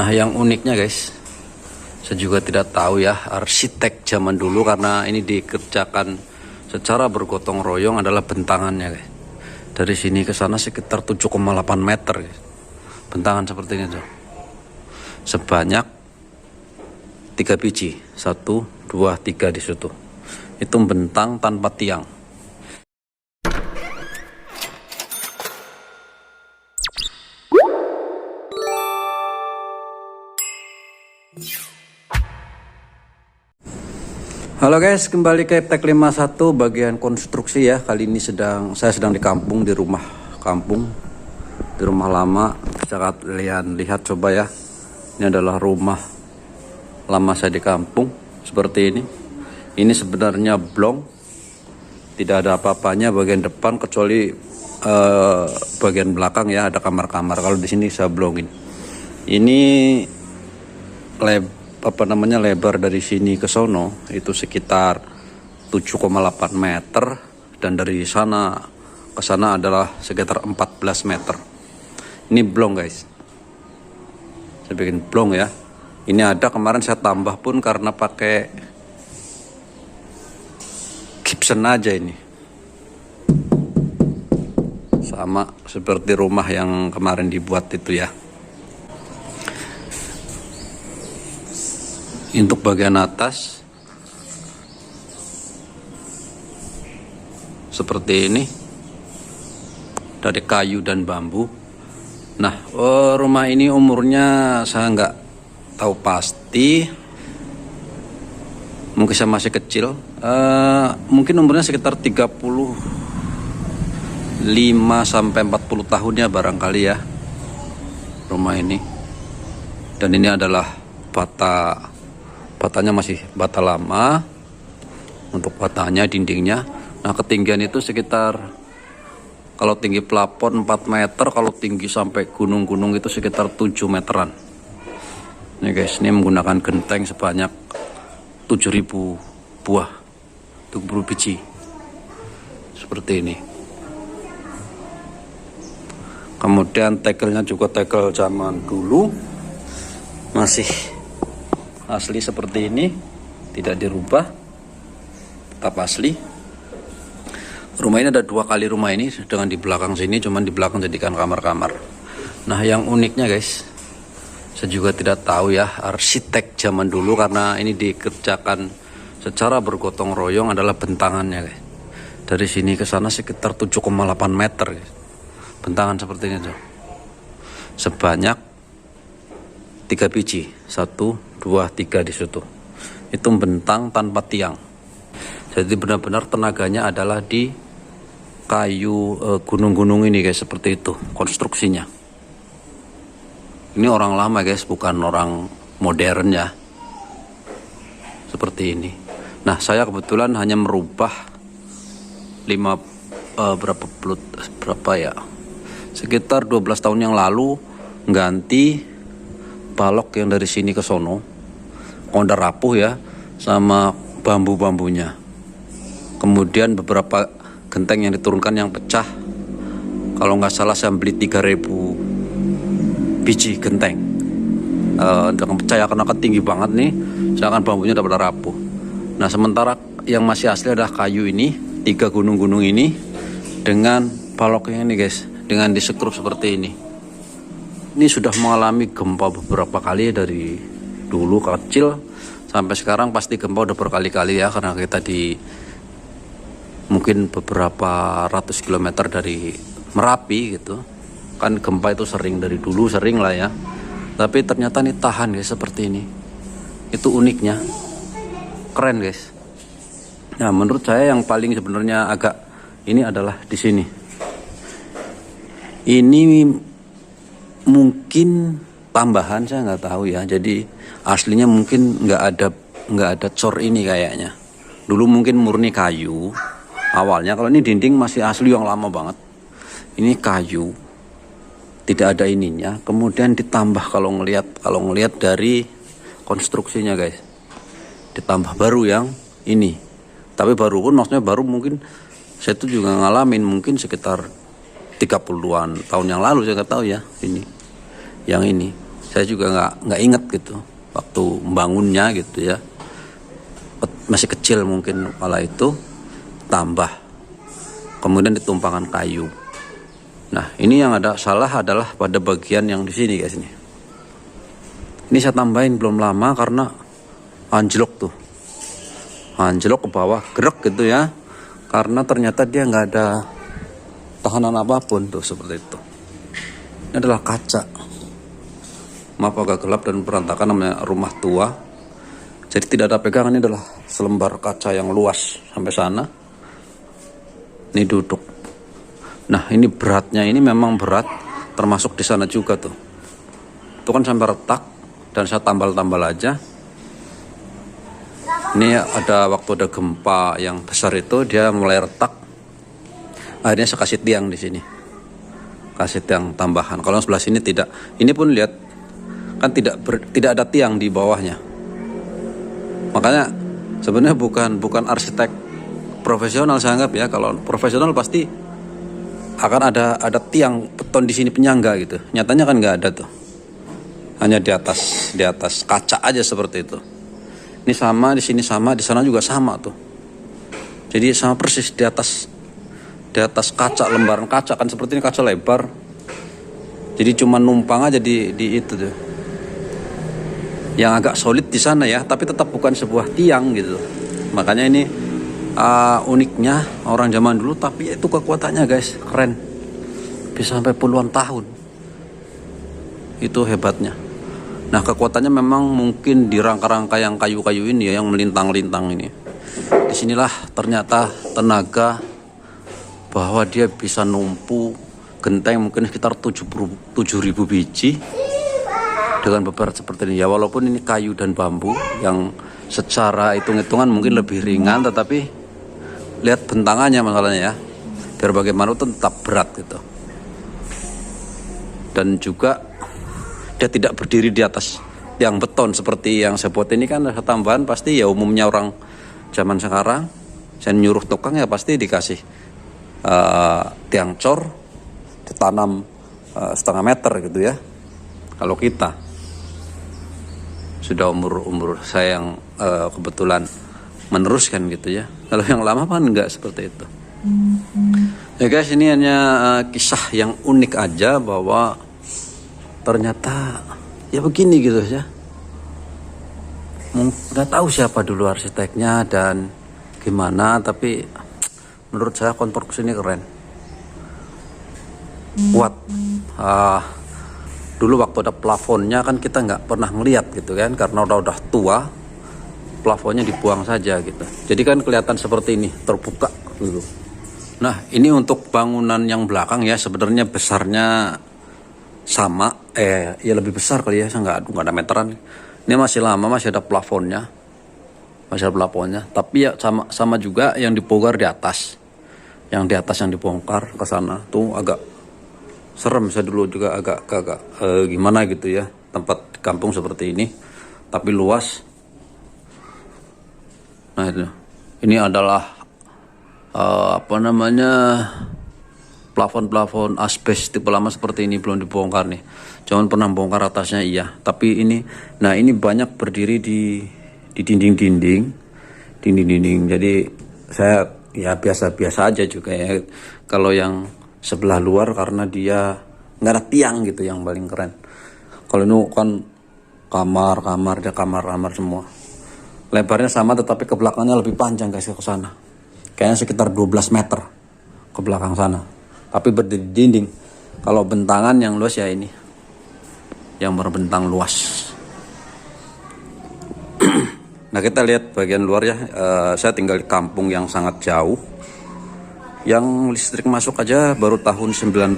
Nah, yang uniknya guys, saya juga tidak tahu ya arsitek zaman dulu, karena ini dikerjakan secara bergotong royong adalah bentangannya guys. Dari sini ke sana sekitar 7,8 meter guys. Bentangan seperti ini tuh. Sebanyak 3 biji, 1, 2, 3 di situ. Itu bentang tanpa tiang. Halo guys, kembali ke Tech 51 bagian konstruksi ya. Kali ini saya sedang di kampung, di rumah kampung, di rumah lama. Bisa kalian lihat coba ya. Ini adalah rumah lama saya di kampung seperti ini. Ini sebenarnya blong, tidak ada apa-apanya bagian depan kecuali bagian belakang ya, ada kamar-kamar. Kalau di sini saya blongin. Ini lebar dari sini ke sono itu sekitar 7,8 meter, dan dari sana ke sana adalah sekitar 14 meter. Ini blong guys, saya bikin blong ya. Ini ada kemarin saya tambah pun karena pakai gypsum aja. Ini sama seperti rumah yang kemarin dibuat itu ya. Untuk bagian atas seperti ini, dari kayu dan bambu. Nah, rumah ini umurnya saya nggak tahu pasti, mungkin saya masih kecil, mungkin umurnya sekitar 35 sampai 40 tahun ya barangkali ya rumah ini. Dan ini adalah batanya masih bata lama. Untuk batanya, dindingnya, nah ketinggian itu sekitar, kalau tinggi plafon 4 meter, kalau tinggi sampai gunung-gunung itu sekitar 7 meteran. Ini guys, ini menggunakan genteng sebanyak 7.000 buah, 70 biji seperti ini. Kemudian tegelnya juga tegel zaman dulu, masih asli seperti ini, tidak dirubah, tetap asli. Rumah ini ada 2 kali rumah ini, dengan di belakang sini, cuman di belakang jadikan kamar-kamar. Nah, yang uniknya guys, saya juga tidak tahu ya arsitek zaman dulu, karena ini dikerjakan secara bergotong royong adalah bentangannya guys. Dari sini ke sana sekitar 7,8 meter guys. Bentangan seperti ini tuh. Sebanyak 3 biji, 1, 2, 3 di situ. Itu bentang tanpa tiang. Jadi benar-benar tenaganya adalah di kayu gunung-gunung ini guys, seperti itu konstruksinya. Ini orang lama guys, bukan orang modern ya. Seperti ini. Nah, saya kebetulan hanya merubah berapa ya? Sekitar 12 tahun yang lalu ganti balok yang dari sini ke sono, udah rapuh ya, sama bambu-bambunya. Kemudian beberapa genteng yang diturunkan yang pecah, kalau nggak salah saya beli 3.000 biji genteng dengan pecah ya, karena tinggi banget nih, sedangkan bambunya udah pada rapuh. Nah, sementara yang masih asli adalah kayu ini, 3 gunung-gunung ini, dengan baloknya ini guys, dengan disekrup seperti ini. Ini sudah mengalami gempa beberapa kali dari dulu kecil sampai sekarang. Pasti gempa udah berkali-kali ya, karena kita di mungkin beberapa ratus kilometer dari Merapi gitu kan. Gempa itu sering, dari dulu sering lah ya, tapi ternyata ini tahan guys seperti ini. Itu uniknya, keren guys. Nah, menurut saya yang paling sebenarnya agak ini adalah di sini. Ini mungkin tambahan, saya nggak tahu ya. Jadi aslinya mungkin nggak ada cor ini kayaknya. Dulu mungkin murni kayu awalnya. Kalau ini dinding masih asli yang lama banget. Ini kayu, tidak ada ininya. Kemudian ditambah, kalau ngelihat dari konstruksinya guys, ditambah baru yang ini. Tapi baru pun maksudnya baru, mungkin saya tuh juga ngalamin mungkin sekitar 30-an tahun yang lalu, saya nggak tahu ya ini. Yang ini Saya juga nggak ingat gitu waktu membangunnya gitu ya. Masih kecil mungkin kala itu, tambah kemudian ditumpangkan kayu. Nah, ini yang ada salah adalah pada bagian yang di sini guys ini. Ini saya tambahin belum lama karena anjlok tuh. Anjlok ke bawah, gerak gitu ya. Karena ternyata dia nggak ada tahanan apapun tuh seperti itu. Ini adalah kaca. Maaf agak gelap dan berantakan, namanya rumah tua. Jadi tidak ada pegangan, ini adalah selembar kaca yang luas sampai sana. Ini duduk. Nah, ini beratnya ini memang berat, termasuk di sana juga tuh. Itu kan sampai retak dan saya tambal-tambal aja. Ini ada waktu ada gempa yang besar itu dia mulai retak. Akhirnya saya kasih tiang di sini. Kasih tiang tambahan. Kalau sebelah sini tidak. Ini pun lihat kan tidak ada tiang di bawahnya. Makanya sebenarnya bukan arsitek profesional saya anggap ya. Kalau profesional pasti akan ada tiang beton di sini penyangga gitu. Nyatanya kan nggak ada tuh. Hanya di atas kaca aja seperti itu. Ini sama, di sini sama, di sana juga sama tuh. Jadi sama persis di atas kaca, lembaran kaca kan seperti ini, kaca lebar. Jadi cuma numpang aja di itu tuh. Yang agak solid di sana ya, tapi tetap bukan sebuah tiang gitu. Makanya ini uniknya orang zaman dulu, tapi itu kekuatannya guys, keren. Bisa sampai puluhan tahun. Itu hebatnya. Nah, kekuatannya memang mungkin di rangka-rangka yang kayu-kayu ini ya, yang melintang-lintang ini. Disinilah ternyata tenaga bahwa dia bisa numpu genteng mungkin sekitar 7.000 biji dengan beberapa seperti ini ya. Walaupun ini kayu dan bambu yang secara hitung-hitungan mungkin lebih ringan, tetapi lihat bentangannya masalahnya ya. Biar bagaimana itu tetap berat gitu. Dan juga dia tidak berdiri di atas tiang beton seperti yang saya buat ini kan. Tambahan pasti ya umumnya orang zaman sekarang, saya nyuruh tukang ya pasti dikasih tiang cor, ditanam 1,5 meter gitu ya. Kalau kita sudah umur saya yang kebetulan meneruskan gitu ya. Kalau yang lama kan enggak seperti itu. Ya guys, ini hanya kisah yang unik aja bahwa ternyata ya begini gitu ya. Nggak tahu siapa dulu arsiteknya dan gimana, tapi menurut saya konstruksi ini keren, kuat. Dulu waktu ada plafonnya kan kita nggak pernah ngeliat gitu kan, karena udah tua, plafonnya dibuang saja gitu. Jadi kan kelihatan seperti ini, terbuka dulu. Nah, ini untuk bangunan yang belakang ya, sebenarnya besarnya sama, ya lebih besar kali ya, saya nggak ada meteran. Ini masih lama, masih ada plafonnya, tapi ya sama juga yang dibongkar di atas, yang dibongkar ke sana tuh agak serem. Saya dulu juga agak gimana gitu ya, tempat kampung seperti ini, tapi luas. Nah ini adalah plafon asbes tipe lama seperti ini, belum dibongkar nih. Jangan pernah bongkar atasnya iya, tapi ini, nah ini banyak berdiri di dinding. Jadi saya ya biasa aja juga ya. Kalau yang sebelah luar karena dia nggak ada tiang gitu, yang paling keren. Kalau ini kan kamar semua. Lebarnya sama tetapi ke belakangnya lebih panjang guys, ke sana. Kayaknya sekitar 12 meter ke belakang sana. Tapi berdiri di dinding. Kalau bentangan yang luas ya ini, yang berbentang luas. Nah, kita lihat bagian luar ya. Saya tinggal di kampung yang sangat jauh. Yang listrik masuk aja baru tahun 98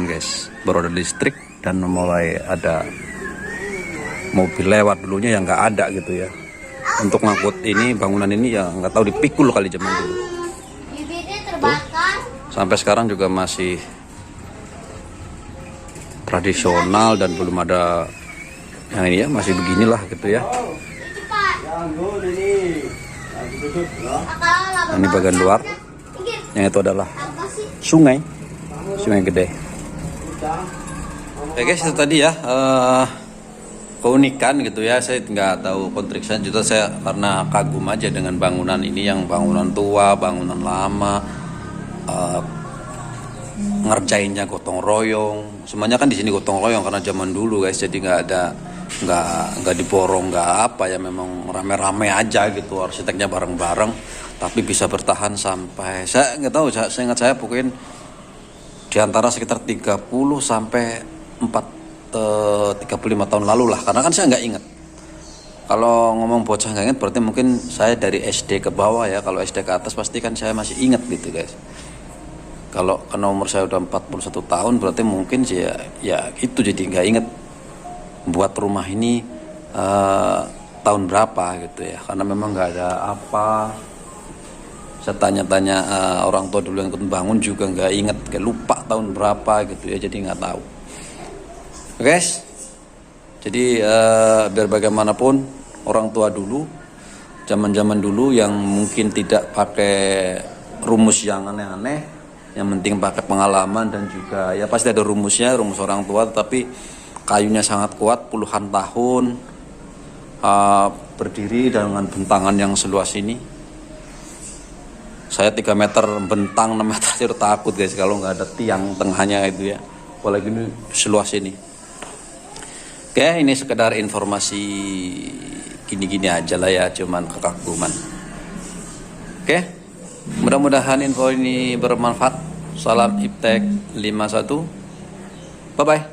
guys. Baru ada listrik dan mulai ada mobil lewat. Dulunya yang nggak ada gitu ya. Untuk ngangkut ini, bangunan ini ya nggak tahu dipikul kali zaman dulu. Tuh, sampai sekarang juga masih tradisional dan belum ada yang ini ya, masih beginilah gitu ya. Nah, ini bagian luar. Yang itu adalah sungai gede. Oke guys, itu tadi ya keunikan gitu ya. Saya nggak tahu konstruksinya, juga saya karena kagum aja dengan bangunan ini, yang bangunan tua, bangunan lama, eh, ngerjainnya gotong royong. Semuanya kan di sini gotong royong karena zaman dulu guys, jadi nggak diborong, nggak apa ya, memang rame-rame aja gitu, arsiteknya bareng-bareng, tapi bisa bertahan sampai, saya nggak tahu, saya ingat saya pokoknya di antara sekitar 30 sampai 35 tahun lalu lah, karena kan saya nggak ingat. Kalau ngomong bocah nggak ingat berarti mungkin saya dari SD ke bawah ya. Kalau SD ke atas pasti kan saya masih ingat gitu guys. Kalau karena umur saya udah 41 tahun berarti mungkin sih ya itu, jadi nggak inget buat rumah ini tahun berapa gitu ya, karena memang nggak ada apa. Saya tanya-tanya orang tua dulu yang ikut bangun juga nggak inget, kayak lupa tahun berapa gitu ya, jadi nggak tahu. Oke guys, jadi biar bagaimanapun orang tua dulu, zaman-zaman dulu yang mungkin tidak pakai rumus yang aneh-aneh, yang penting pakai pengalaman dan juga ya pasti ada rumusnya, rumus orang tua, tapi kayunya sangat kuat puluhan tahun, berdiri dengan bentangan yang seluas ini. Saya 3 meter bentang, 6 meter aja udah takut guys kalau nggak ada tiang tengahnya itu ya, apalagi ini seluas ini. Oke, ini sekedar informasi gini-gini aja lah ya, cuman kekaguman. Oke, mudah-mudahan info ini bermanfaat. Salam Iptek 51. Bye-bye.